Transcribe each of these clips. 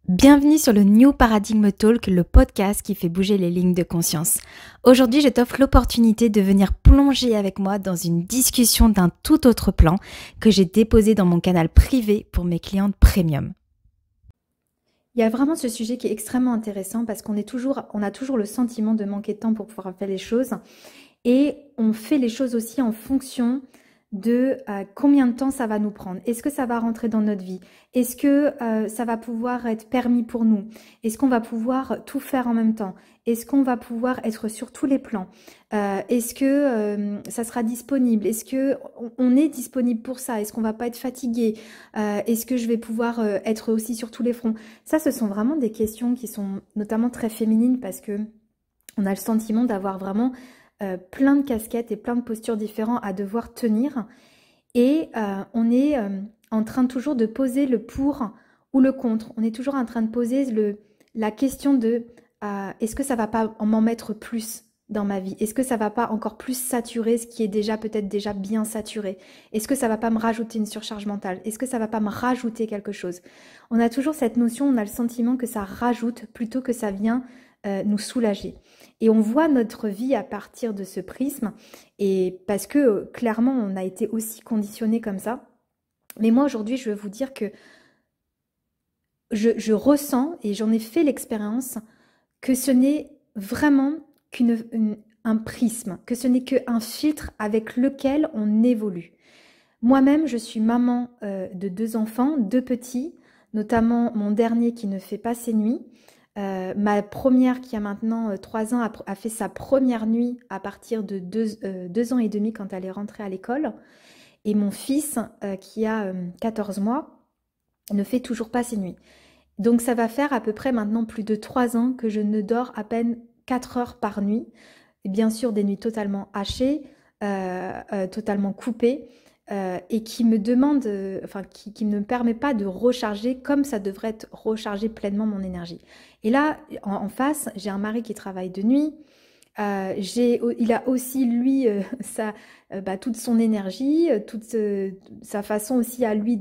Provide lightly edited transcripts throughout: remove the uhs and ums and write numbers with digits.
Bienvenue sur le New Paradigm Talk, le podcast qui fait bouger les lignes de conscience. Aujourd'hui, je t'offre l'opportunité de venir plonger avec moi dans une discussion d'un tout autre plan que j'ai déposé dans mon canal privé pour mes clientes premium. Il y a vraiment ce sujet qui est extrêmement intéressant parce qu'on a toujours le sentiment de manquer de temps pour pouvoir faire les choses et on fait les choses aussi en fonction de combien de temps ça va nous prendre. Est-ce que ça va rentrer dans notre vie? Est-ce que ça va pouvoir être permis pour nous? Est-ce qu'on va pouvoir tout faire en même temps? Est-ce qu'on va pouvoir être sur tous les plans? Est-ce que ça sera disponible? Est-ce que on est disponible pour ça? Est-ce qu'on va pas être fatigué? Est-ce que je vais pouvoir être aussi sur tous les fronts? Ça, ce sont vraiment des questions qui sont notamment très féminines parce que on a le sentiment d'avoir vraiment plein de casquettes et plein de postures différentes à devoir tenir et on est en train toujours de poser le pour ou le contre. On est toujours en train de poser la question de est-ce que ça va pas m'en mettre plus dans ma vie? Est-ce que ça va pas encore plus saturer ce qui est déjà peut-être déjà bien saturé? Est-ce que ça va pas me rajouter une surcharge mentale? Est-ce que ça va pas me rajouter quelque chose? On a toujours cette notion, on a le sentiment que ça rajoute plutôt que ça vient nous soulager. Et on voit notre vie à partir de ce prisme, et parce que clairement on a été aussi conditionné comme ça. Mais moi aujourd'hui je veux vous dire que je ressens, et j'en ai fait l'expérience, que ce n'est vraiment qu'un prisme, que ce n'est qu'un filtre avec lequel on évolue. Moi-même je suis maman de 2 enfants, 2 petits, notamment mon dernier qui ne fait pas ses nuits. Ma première qui a maintenant 3 ans a fait sa première nuit à partir de 2 ans et demi quand elle est rentrée à l'école. Et mon fils qui a 14 mois ne fait toujours pas ses nuits. Donc ça va faire à peu près maintenant plus de 3 ans que je ne dors à peine 4 heures par nuit. Et bien sûr des nuits totalement hachées, totalement coupées. Et qui me demande, qui ne me permet pas de recharger comme ça devrait être recharger pleinement mon énergie. Et là, en face, j'ai un mari qui travaille de nuit. Il a aussi, lui, toute son énergie, toute sa façon aussi à lui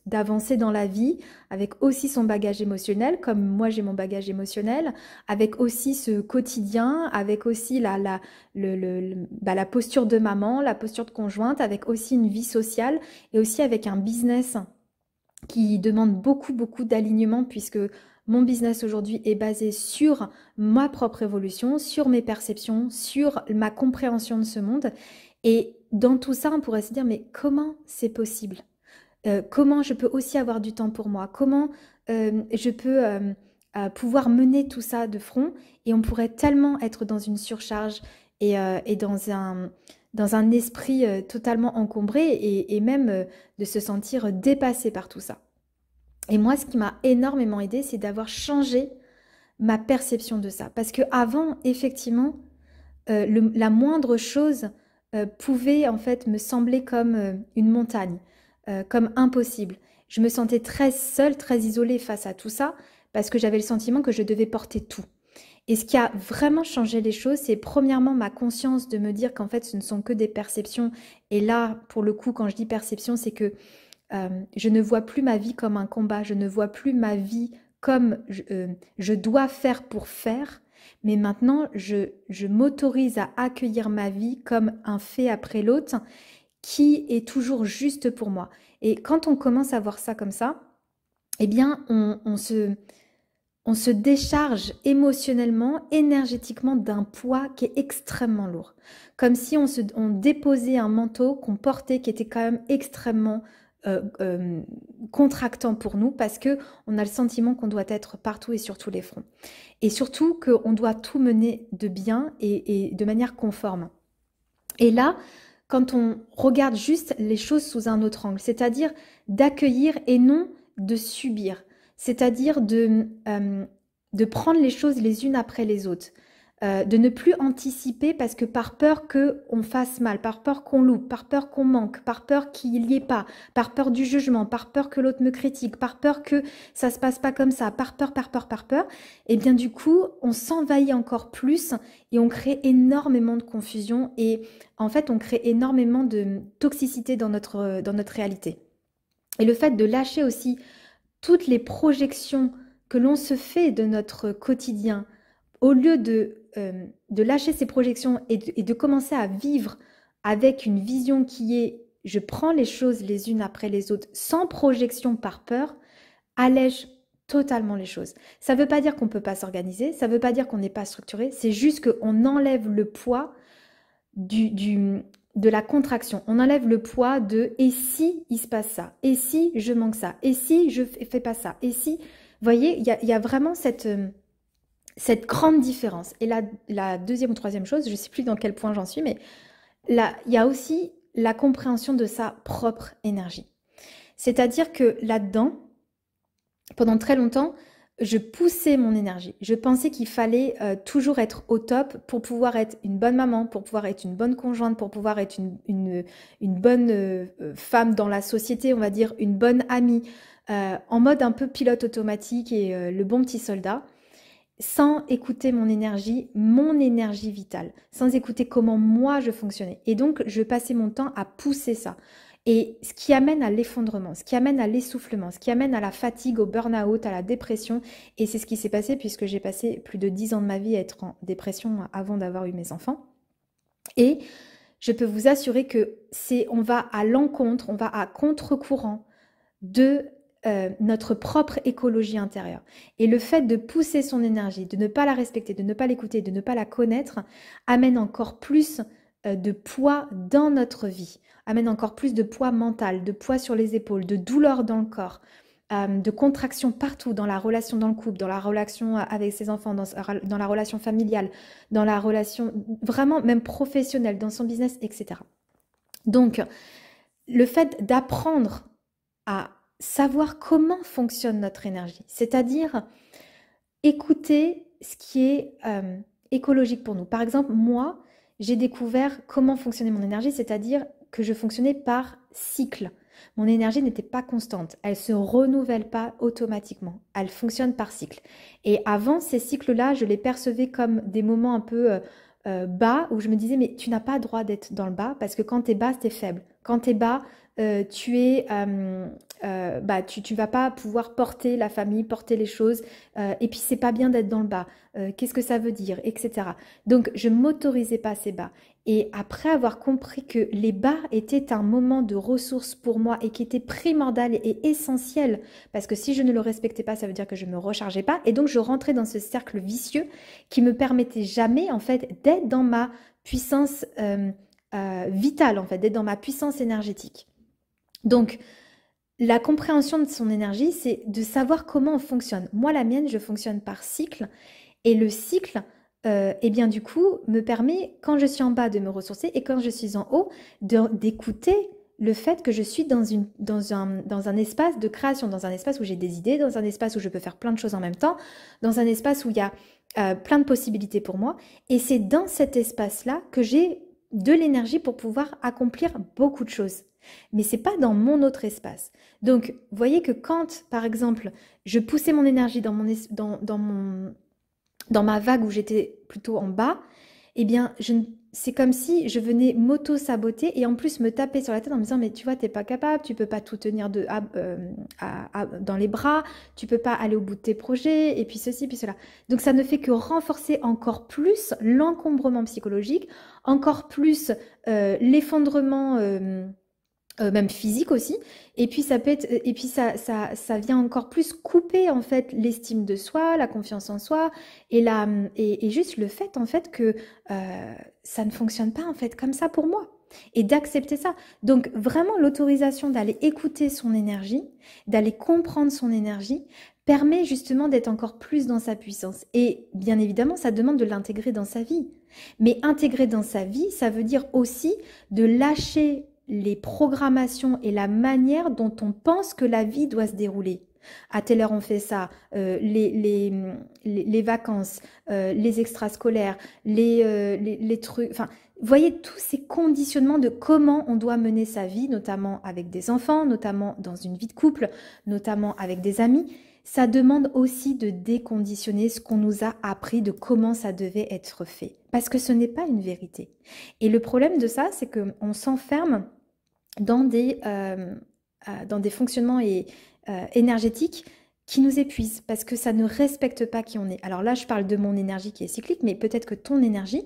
d'avancer dans la vie, avec aussi son bagage émotionnel, comme moi j'ai mon bagage émotionnel, avec aussi ce quotidien, avec aussi la posture de maman, la posture de conjointe, avec aussi une vie sociale et aussi avec un business qui demande beaucoup, beaucoup d'alignement puisque mon business aujourd'hui est basé sur ma propre évolution, sur mes perceptions, sur ma compréhension de ce monde. Et dans tout ça, on pourrait se dire, mais comment c'est possible? Comment je peux aussi avoir du temps pour moi? Comment je peux pouvoir mener tout ça de front? Et on pourrait tellement être dans une surcharge et dans un esprit totalement encombré et même de se sentir dépassé par tout ça. Et moi, ce qui m'a énormément aidé, c'est d'avoir changé ma perception de ça. Parce que avant, effectivement, la moindre chose pouvait en fait me sembler comme une montagne, comme impossible. Je me sentais très seule, très isolée face à tout ça, parce que j'avais le sentiment que je devais porter tout. Et ce qui a vraiment changé les choses, c'est premièrement ma conscience de me dire qu'en fait, ce ne sont que des perceptions. Et là, pour le coup, quand je dis perception, c'est que je ne vois plus ma vie comme un combat, je ne vois plus ma vie comme je dois faire pour faire, mais maintenant je m'autorise à accueillir ma vie comme un fait après l'autre qui est toujours juste pour moi. Et quand on commence à voir ça comme ça, eh bien on se décharge émotionnellement, énergétiquement d'un poids qui est extrêmement lourd. Comme si on déposait un manteau qu'on portait qui était quand même extrêmement contractant pour nous parce que on a le sentiment qu'on doit être partout et sur tous les fronts. Et surtout qu'on doit tout mener de bien et de manière conforme. Et là, quand on regarde juste les choses sous un autre angle, c'est-à-dire d'accueillir et non de subir, c'est-à-dire de prendre les choses les unes après les autres, de ne plus anticiper parce que par peur qu'on fasse mal, par peur qu'on loupe, par peur qu'on manque, par peur qu'il n'y ait pas, par peur du jugement, par peur que l'autre me critique, par peur que ça se passe pas comme ça, par peur, et bien du coup, on s'envahit encore plus et on crée énormément de confusion et en fait, on crée énormément de toxicité dans notre réalité. Et le fait de lâcher aussi toutes les projections que l'on se fait de notre quotidien, au lieu de lâcher ses projections et de commencer à vivre avec une vision qui est je prends les choses les unes après les autres sans projection par peur, allège totalement les choses. Ça ne veut pas dire qu'on ne peut pas s'organiser, ça ne veut pas dire qu'on n'est pas structuré, c'est juste qu'on enlève le poids de la contraction. On enlève le poids de et si il se passe ça, et si je manque ça, et si je fais pas ça, et si... Vous voyez, il y a vraiment cette grande différence. Et la deuxième ou troisième chose, je ne sais plus dans quel point j'en suis, mais là, il y a aussi la compréhension de sa propre énergie. C'est-à-dire que là-dedans, pendant très longtemps, je poussais mon énergie. Je pensais qu'il fallait toujours être au top pour pouvoir être une bonne maman, pour pouvoir être une bonne conjointe, pour pouvoir être une bonne femme dans la société, on va dire, une bonne amie, en mode un peu pilote automatique et le bon petit soldat, sans écouter mon énergie vitale, sans écouter comment moi je fonctionnais. Et donc, je passais mon temps à pousser ça. Et ce qui amène à l'effondrement, ce qui amène à l'essoufflement, ce qui amène à la fatigue, au burn-out, à la dépression. Et c'est ce qui s'est passé puisque j'ai passé plus de 10 ans de ma vie à être en dépression avant d'avoir eu mes enfants. Et je peux vous assurer que on va à l'encontre, on va à contre-courant de notre propre écologie intérieure. Et le fait de pousser son énergie, de ne pas la respecter, de ne pas l'écouter, de ne pas la connaître, amène encore plus de poids dans notre vie, amène encore plus de poids mental, de poids sur les épaules, de douleur dans le corps, de contraction partout, dans la relation dans le couple, dans la relation avec ses enfants, dans la relation familiale, dans la relation vraiment même professionnelle, dans son business, etc. Donc, le fait d'apprendre à savoir comment fonctionne notre énergie, c'est-à-dire écouter ce qui est écologique pour nous. Par exemple, moi, j'ai découvert comment fonctionnait mon énergie, c'est-à-dire que je fonctionnais par cycle. Mon énergie n'était pas constante, elle ne se renouvelle pas automatiquement, elle fonctionne par cycle. Et avant, ces cycles-là, je les percevais comme des moments un peu bas où je me disais, mais tu n'as pas le droit d'être dans le bas parce que quand tu es bas, tu es faible. Quand tu es bas, tu vas pas pouvoir porter la famille, porter les choses, et puis c'est pas bien d'être dans le bas. Qu'est-ce que ça veut dire, etc. Donc je m'autorisais pas ces bas. Et après avoir compris que les bas étaient un moment de ressources pour moi et qui était primordial et essentiel, parce que si je ne le respectais pas, ça veut dire que je me rechargeais pas, et donc je rentrais dans ce cercle vicieux qui me permettait jamais en fait d'être dans ma puissance vitale, en fait, d'être dans ma puissance énergétique. Donc, la compréhension de son énergie, c'est de savoir comment on fonctionne. Moi, la mienne, je fonctionne par cycle. Et le cycle, eh bien, du coup, me permet, quand je suis en bas, de me ressourcer et quand je suis en haut, d'écouter le fait que je suis dans un espace de création, dans un espace où j'ai des idées, dans un espace où je peux faire plein de choses en même temps, dans un espace où il y a plein de possibilités pour moi. Et c'est dans cet espace-là que j'ai de l'énergie pour pouvoir accomplir beaucoup de choses. Mais c'est pas dans mon autre espace. Donc, vous voyez que quand, par exemple, je poussais mon énergie dans ma vague où j'étais plutôt en bas, eh bien, c'est comme si je venais m'auto-saboter et en plus me taper sur la tête en me disant mais tu vois, t'es pas capable, tu peux pas tout tenir dans les bras, tu peux pas aller au bout de tes projets et puis ceci, puis cela. Donc ça ne fait que renforcer encore plus l'encombrement psychologique, encore plus l'effondrement même physique aussi, et puis ça peut être, et puis ça vient encore plus couper en fait l'estime de soi, la confiance en soi, et juste le fait en fait que ça ne fonctionne pas en fait comme ça pour moi, et d'accepter ça. Donc vraiment l'autorisation d'aller écouter son énergie, d'aller comprendre son énergie, permet justement d'être encore plus dans sa puissance. Et bien évidemment, ça demande de l'intégrer dans sa vie. Mais intégrer dans sa vie, ça veut dire aussi de lâcher les programmations et la manière dont on pense que la vie doit se dérouler. À telle heure on fait ça, les vacances, les extrascolaires, les trucs, enfin, vous voyez tous ces conditionnements de comment on doit mener sa vie, notamment avec des enfants, notamment dans une vie de couple, notamment avec des amis. Ça demande aussi de déconditionner ce qu'on nous a appris de comment ça devait être fait. Parce que ce n'est pas une vérité. Et le problème de ça, c'est qu'on s'enferme dans des fonctionnements énergétiques qui nous épuise parce que ça ne respecte pas qui on est. Alors là, je parle de mon énergie qui est cyclique, mais peut-être que ton énergie,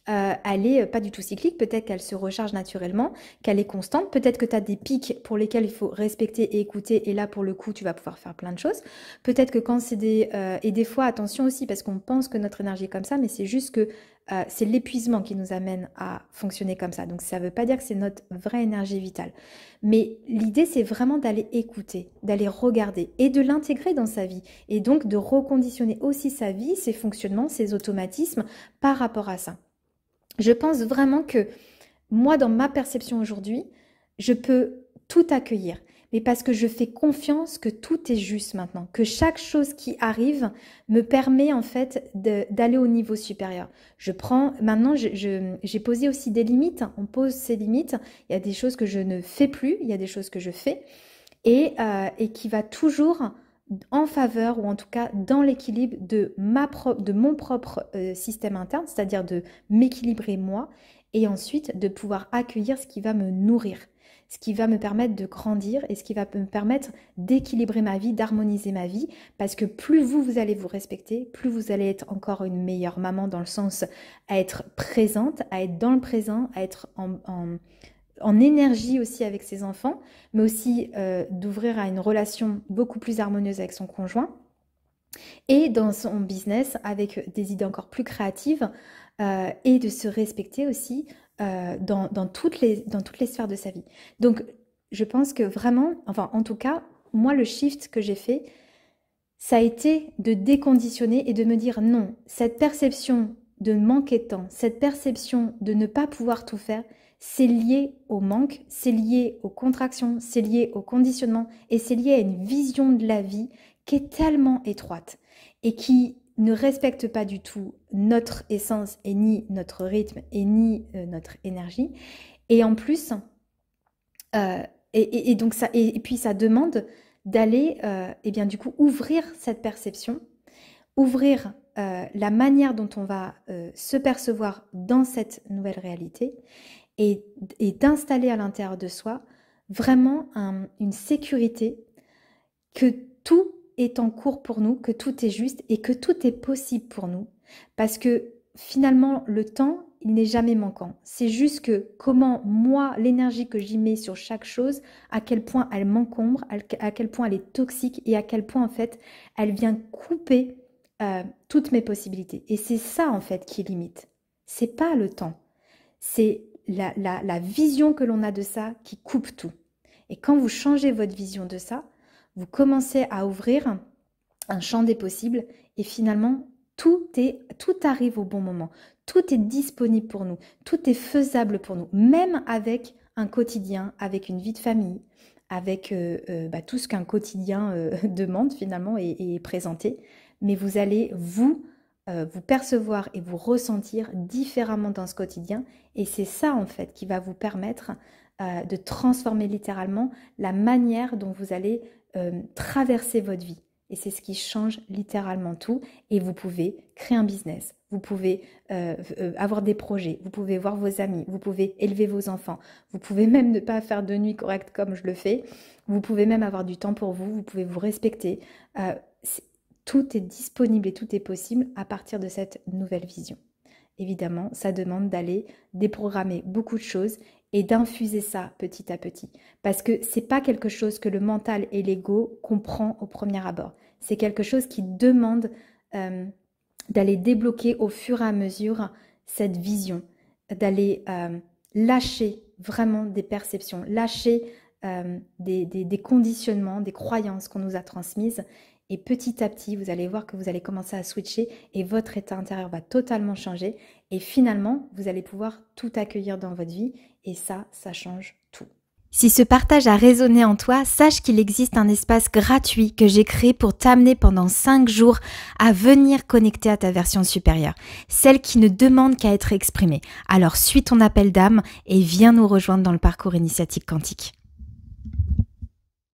elle est pas du tout cyclique, peut-être qu'elle se recharge naturellement, qu'elle est constante, peut-être que tu as des pics pour lesquels il faut respecter et écouter, et là pour le coup tu vas pouvoir faire plein de choses, peut-être que quand c'est et des fois attention aussi parce qu'on pense que notre énergie est comme ça, mais c'est juste que c'est l'épuisement qui nous amène à fonctionner comme ça, donc ça ne veut pas dire que c'est notre vraie énergie vitale, mais l'idée c'est vraiment d'aller écouter, d'aller regarder et de l'intégrer dans sa vie, et donc de reconditionner aussi sa vie, ses fonctionnements, ses automatismes par rapport à ça. Je pense vraiment que moi, dans ma perception aujourd'hui, je peux tout accueillir. Mais parce que je fais confiance que tout est juste maintenant, que chaque chose qui arrive me permet en fait d'aller au niveau supérieur. Maintenant j'ai posé aussi des limites, on pose ses limites, il y a des choses que je ne fais plus, il y a des choses que je fais, et qui va toujours en faveur, ou en tout cas dans l'équilibre de mon propre système interne, c'est-à-dire de m'équilibrer moi, et ensuite de pouvoir accueillir ce qui va me nourrir, ce qui va me permettre de grandir et ce qui va me permettre d'équilibrer ma vie, d'harmoniser ma vie, parce que plus vous allez vous respecter, plus vous allez être encore une meilleure maman, dans le sens à être présente, à être dans le présent, à être en énergie aussi avec ses enfants, mais aussi d'ouvrir à une relation beaucoup plus harmonieuse avec son conjoint, et dans son business avec des idées encore plus créatives, et de se respecter aussi dans toutes les sphères de sa vie. Donc je pense que vraiment, enfin en tout cas, moi le shift que j'ai fait, ça a été de déconditionner et de me dire non, cette perception de manquer de temps, cette perception de ne pas pouvoir tout faire, c'est lié au manque, c'est lié aux contractions, c'est lié au conditionnement, et c'est lié à une vision de la vie qui est tellement étroite et qui ne respecte pas du tout notre essence, et ni notre rythme, et ni notre énergie. Et en plus, donc ça, et puis ça demande d'aller et bien du coup ouvrir cette perception, ouvrir la manière dont on va se percevoir dans cette nouvelle réalité, et d'installer à l'intérieur de soi vraiment une sécurité, que tout est en cours pour nous, que tout est juste et que tout est possible pour nous. Parce que finalement, le temps, il n'est jamais manquant. C'est juste que comment moi, l'énergie que j'y mets sur chaque chose, à quel point elle m'encombre, à quel point elle est toxique, et à quel point en fait elle vient couper toutes mes possibilités. Et c'est ça en fait qui limite. C'est pas le temps. C'est la vision que l'on a de ça qui coupe tout. Et quand vous changez votre vision de ça, vous commencez à ouvrir un champ des possibles, et finalement tout arrive au bon moment. Tout est disponible pour nous, tout est faisable pour nous, même avec un quotidien, avec une vie de famille, avec tout ce qu'un quotidien demande finalement et est présenté. Mais vous allez vous percevoir et vous ressentir différemment dans ce quotidien, et c'est ça en fait qui va vous permettre de transformer littéralement la manière dont vous allez traverser votre vie. Et c'est ce qui change littéralement tout. Et vous pouvez créer un business, vous pouvez avoir des projets, vous pouvez voir vos amis, vous pouvez élever vos enfants, vous pouvez même ne pas faire de nuit correcte comme je le fais, vous pouvez même avoir du temps pour vous, vous pouvez vous respecter. Tout est disponible et tout est possible à partir de cette nouvelle vision. Évidemment, ça demande d'aller déprogrammer beaucoup de choses et d'infuser ça petit à petit. Parce que c'est pas quelque chose que le mental et l'ego comprend au premier abord. C'est quelque chose qui demande d'aller débloquer au fur et à mesure cette vision, d'aller lâcher vraiment des perceptions, lâcher des conditionnements, des croyances qu'on nous a transmises. Et petit à petit, vous allez voir que vous allez commencer à switcher et votre état intérieur va totalement changer. Et finalement, vous allez pouvoir tout accueillir dans votre vie. Et ça change tout. Si ce partage a résonné en toi, sache qu'il existe un espace gratuit que j'ai créé pour t'amener pendant 5 jours à venir connecter à ta version supérieure, celle qui ne demande qu'à être exprimée. Alors suis ton appel d'âme et viens nous rejoindre dans le parcours initiatique quantique.